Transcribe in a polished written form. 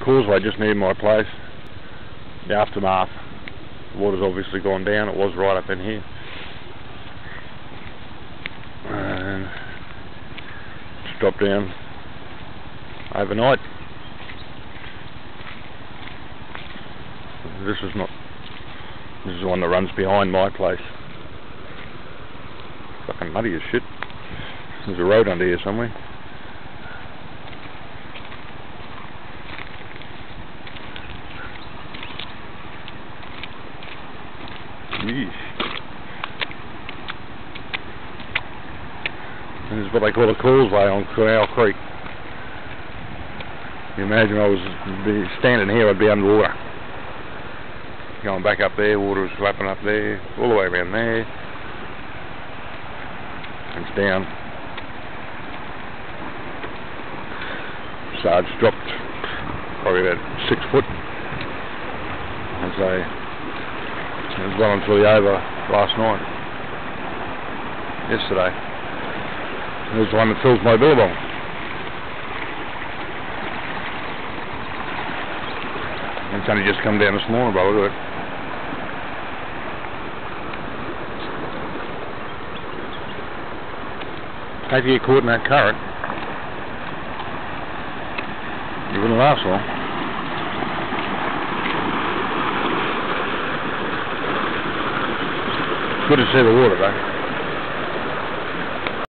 causeway just near my place. The aftermath. The water's obviously gone down. It was right up in here. And it's dropped down overnight. This is the one that runs behind my place. Fucking muddy as shit. There's a road under here somewhere. Yeesh. This is what they call a causeway on Canal Creek. You imagine I was standing here, I'd be underwater. Going back up there, water was flapping up there, all the way around there. It's down. So it's dropped probably about 6 foot. And so it was well and truly over last night. Yesterday. There's the one that fills my billabong. It's only just come down this morning, but look at it. If you get caught in that current, you wouldn't last long. Good to see the water though.